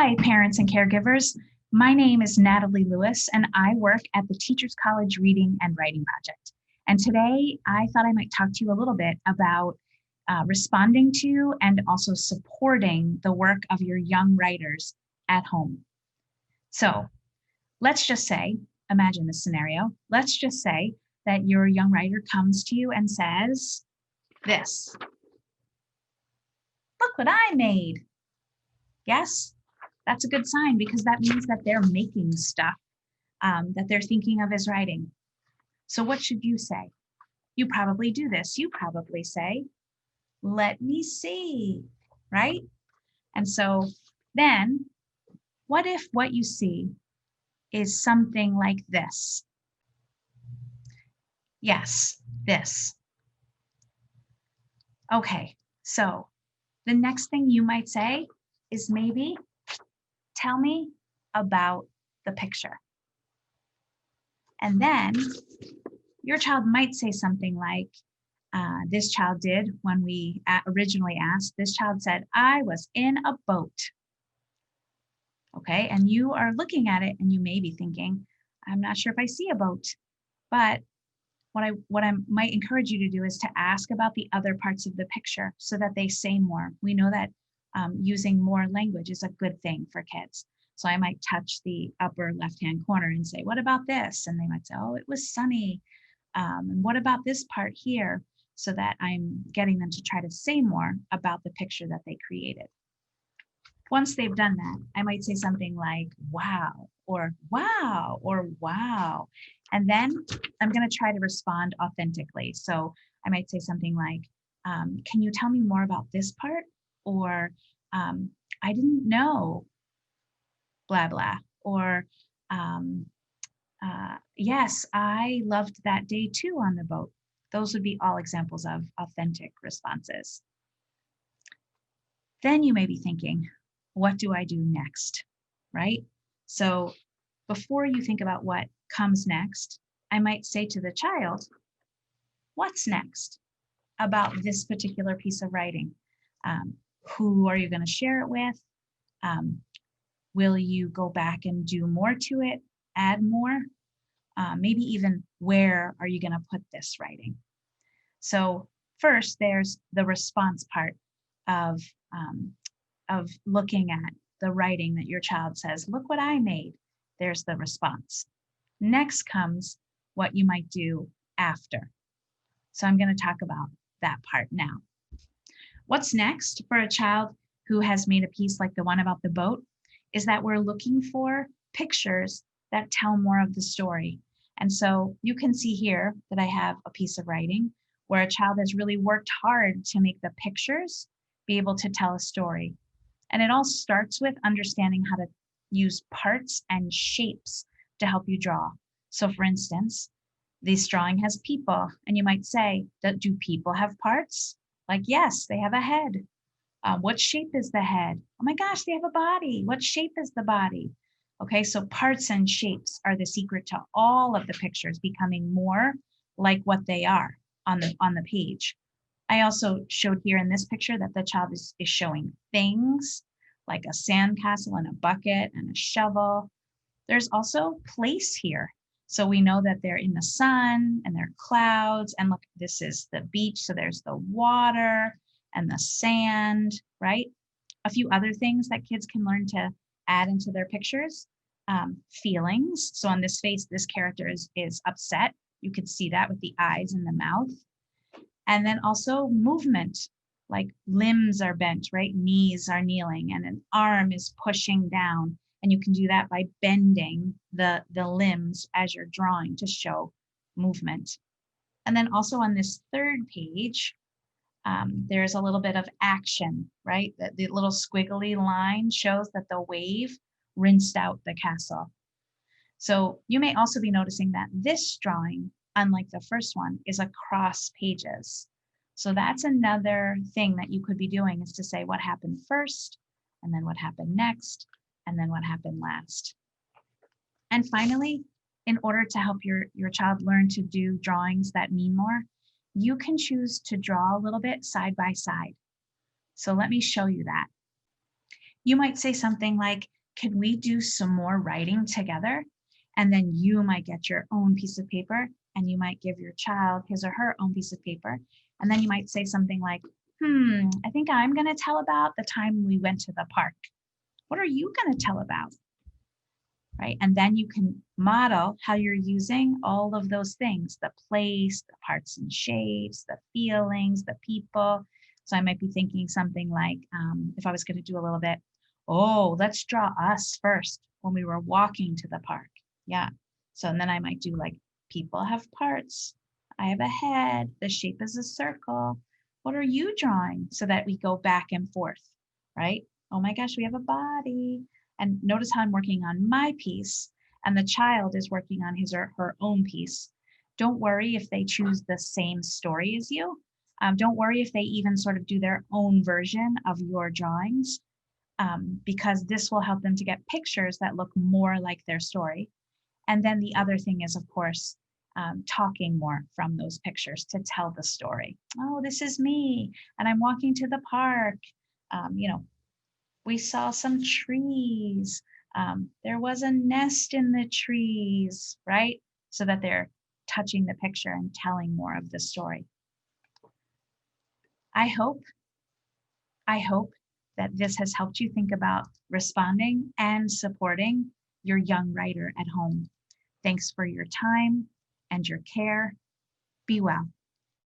Hi, parents and caregivers. My name is Natalie Lewis, and I work at the Teachers College Reading and Writing Project. And today I thought I might talk to you a little bit about responding to and also supporting the work of your young writers at home. So let's just say, imagine this scenario. Let's just say that your young writer comes to you and says this: "Look what I made." Yes? That's a good sign because that means that they're making stuff that they're thinking of as writing. So what should you say? You probably do this. You probably say, "Let me see," right? And so then what if what you see is something like this? Yes, this. Okay, so the next thing you might say is maybe, "Tell me about the picture." And then your child might say something like, this child did when we originally asked. This child said, "I was in a boat." Okay, and you are looking at it and you may be thinking, "I'm not sure if I see a boat." But what I might encourage you to do is to ask about the other parts of the picture so that they say more. We know that using more language is a good thing for kids. So I might touch the upper left-hand corner and say, "What about this?" And they might say, "Oh, it was sunny." And what about this part here? So that I'm getting them to try to say more about the picture that they created. Once they've done that, I might say something like, "Wow," or "Wow," or "Wow." And then I'm going to try to respond authentically. So I might say something like, "Can you tell me more about this part?" Or "I didn't know, blah, blah." Or "Yes, I loved that day too on the boat." Those would be all examples of authentic responses. Then you may be thinking, what do I do next, right? So before you think about what comes next, I might say to the child, "What's next about this particular piece of writing? Who are you going to share it with? Will you go back and do more to it, add more? Maybe even where are you going to put this writing?" So first, there's the response part of looking at the writing that your child says, "Look what I made." There's the response. Next comes what you might do after. So I'm going to talk about that part now. What's next for a child who has made a piece like the one about the boat is that we're looking for pictures that tell more of the story. And so you can see here that I have a piece of writing where a child has really worked hard to make the pictures be able to tell a story. And it all starts with understanding how to use parts and shapes to help you draw. So for instance, this drawing has people, and you might say, "Do people have parts?" Like, yes, they have a head. What shape is the head? Oh my gosh, they have a body. What shape is the body? Okay, so parts and shapes are the secret to all of the pictures becoming more like what they are on the page. I also showed here in this picture that the child is showing things like a sandcastle and a bucket and a shovel. There's also place here. So we know that they're in the sun and there are clouds. And look, this is the beach. So there's the water and the sand, right? A few other things that kids can learn to add into their pictures. Feelings. So on this face, this character is upset. You could see that with the eyes and the mouth. And then also movement, like limbs are bent, right? Knees are kneeling and an arm is pushing down. And you can do that by bending the limbs as you're drawing to show movement. And then also on this third page, there's a little bit of action, right? The little squiggly line shows that the wave rinsed out the castle. So you may also be noticing that this drawing, unlike the first one, is across pages. So that's another thing that you could be doing, is to say what happened first, and then what happened next, and then what happened last. And finally, in order to help your child learn to do drawings that mean more, you can choose to draw a little bit side by side. So let me show you that. You might say something like, can we do some more writing together? And then you might get your own piece of paper and you might give your child his or her own piece of paper. And then you might say something like, I think I'm going to tell about the time we went to the park. What are you going to tell about? Right? And then you can model how you're using all of those things, the place, the parts and shapes, the feelings, the people. So I might be thinking something like, if I was going to do a little bit, oh, let's draw us first when we were walking to the park. Yeah. So and then I might do like, people have parts. I have a head. The shape is a circle. What are you drawing? So that we go back and forth, right? Oh my gosh, we have a body. And notice how I'm working on my piece and the child is working on his or her own piece. Don't worry if they choose the same story as you. Don't worry if they even sort of do their own version of your drawings, because this will help them to get pictures that look more like their story. And then the other thing is, of course, talking more from those pictures to tell the story. Oh, this is me, and I'm walking to the park. We saw some trees. There was a nest in the trees, right? So that they're touching the picture and telling more of the story. I hope that this has helped you think about responding and supporting your young writer at home. Thanks for your time and your care. Be well.